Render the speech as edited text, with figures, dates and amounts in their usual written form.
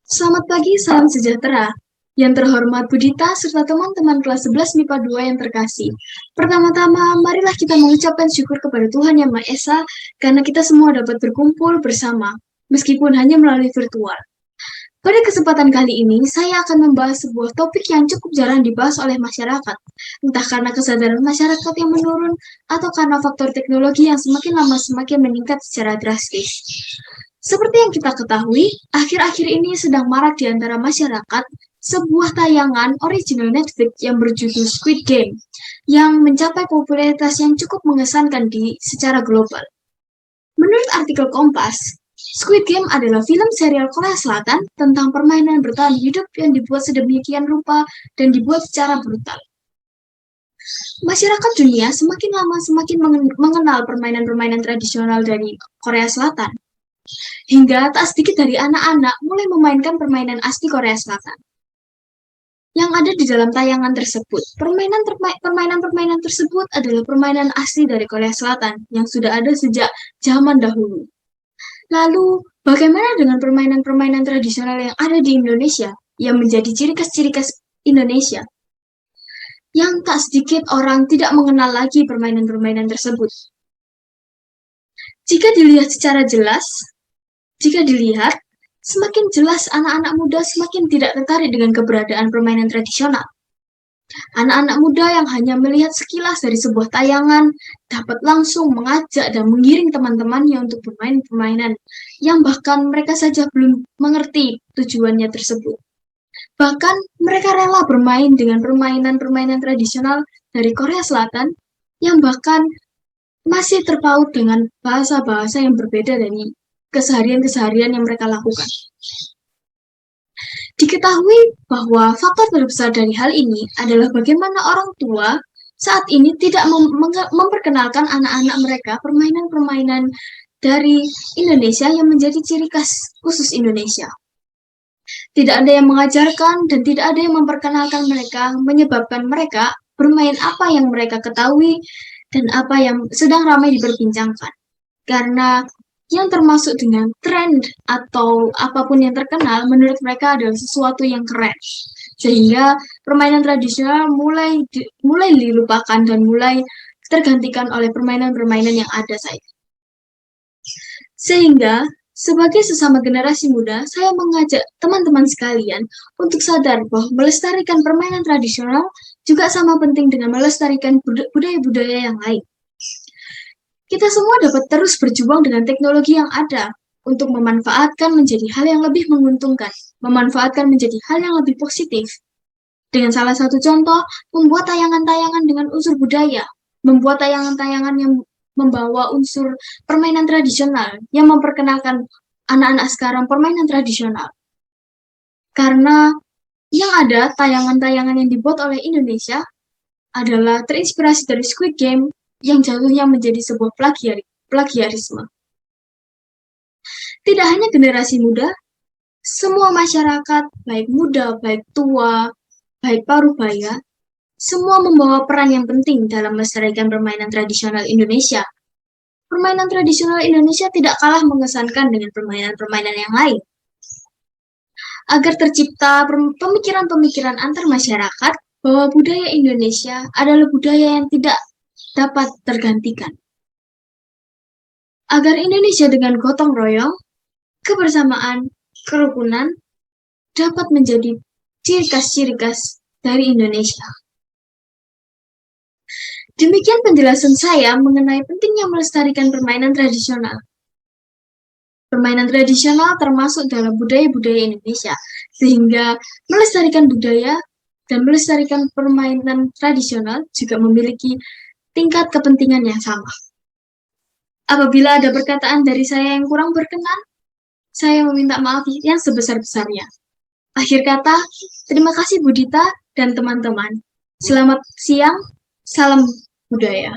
Selamat pagi, salam sejahtera. Yang terhormat Budita serta teman-teman kelas 11 MIPA 2 yang terkasih. Pertama-tama, marilah kita mengucapkan syukur kepada Tuhan Yang Maha Esa karena kita semua dapat berkumpul bersama, meskipun hanya melalui virtual. Pada kesempatan kali ini, saya akan membahas sebuah topik yang cukup jarang dibahas oleh masyarakat, entah karena kesadaran masyarakat yang menurun atau karena faktor teknologi yang semakin lama semakin meningkat secara drastis. Seperti yang kita ketahui, akhir-akhir ini sedang marak di antara masyarakat sebuah tayangan original Netflix yang berjudul Squid Game, yang mencapai popularitas yang cukup mengesankan secara global. Menurut artikel Kompas, Squid Game adalah film serial Korea Selatan tentang permainan bertahan hidup yang dibuat sedemikian rupa dan dibuat secara brutal. Masyarakat dunia semakin lama semakin mengenal permainan-permainan tradisional dari Korea Selatan. Hingga tak sedikit dari anak-anak mulai memainkan permainan asli Korea Selatan. Yang ada di dalam tayangan tersebut, permainan-permainan tersebut adalah permainan asli dari Korea Selatan yang sudah ada sejak zaman dahulu. Lalu, bagaimana dengan permainan-permainan tradisional yang ada di Indonesia yang menjadi ciri khas Indonesia? Yang tak sedikit orang tidak mengenal lagi permainan-permainan tersebut. Jika dilihat, semakin jelas anak-anak muda semakin tidak tertarik dengan keberadaan permainan tradisional. Anak-anak muda yang hanya melihat sekilas dari sebuah tayangan dapat langsung mengajak dan menggiring teman-temannya untuk bermain permainan yang bahkan mereka saja belum mengerti tujuannya tersebut. Bahkan mereka rela bermain dengan permainan-permainan tradisional dari Korea Selatan yang bahkan masih terpaut dengan bahasa-bahasa yang berbeda dari keseharian-keseharian yang mereka lakukan. Diketahui bahwa faktor terbesar dari hal ini adalah bagaimana orang tua saat ini tidak memperkenalkan anak-anak mereka permainan-permainan dari Indonesia yang menjadi ciri khas khusus Indonesia. Tidak ada yang mengajarkan dan tidak ada yang memperkenalkan mereka, menyebabkan mereka bermain apa yang mereka ketahui dan apa yang sedang ramai diperbincangkan. Karena yang termasuk dengan tren atau apapun yang terkenal menurut mereka adalah sesuatu yang keren. Sehingga permainan tradisional mulai dilupakan dan mulai tergantikan oleh permainan-permainan yang ada saja. Sehingga sebagai sesama generasi muda, saya mengajak teman-teman sekalian untuk sadar bahwa melestarikan permainan tradisional juga sama penting dengan melestarikan budaya-budaya yang lain. Kita semua dapat terus berjuang dengan teknologi yang ada untuk memanfaatkan menjadi hal yang lebih menguntungkan, memanfaatkan menjadi hal yang lebih positif. Dengan salah satu contoh, membuat tayangan-tayangan dengan unsur budaya, membuat tayangan-tayangan yang membawa unsur permainan tradisional, yang memperkenalkan anak-anak sekarang permainan tradisional. Karena yang ada tayangan-tayangan yang dibuat oleh Indonesia adalah terinspirasi dari Squid Game yang jatuhnya menjadi sebuah plagiarisme. Tidak hanya generasi muda, semua masyarakat, baik muda, baik tua, baik parubaya, semua membawa peran yang penting dalam melestarikan permainan tradisional Indonesia. Permainan tradisional Indonesia tidak kalah mengesankan dengan permainan-permainan yang lain. Agar tercipta pemikiran-pemikiran antar masyarakat bahwa budaya Indonesia adalah budaya yang tidak dapat tergantikan. Agar Indonesia dengan gotong royong, kebersamaan, kerukunan dapat menjadi ciri khas dari Indonesia. Demikian penjelasan saya mengenai pentingnya melestarikan permainan tradisional. Permainan tradisional termasuk dalam budaya-budaya Indonesia, sehingga melestarikan budaya dan melestarikan permainan tradisional juga memiliki tingkat kepentingan yang sama. Apabila ada perkataan dari saya yang kurang berkenan, saya meminta maaf yang sebesar-besarnya. Akhir kata, terima kasih Budita dan teman-teman. Selamat siang, salam budaya.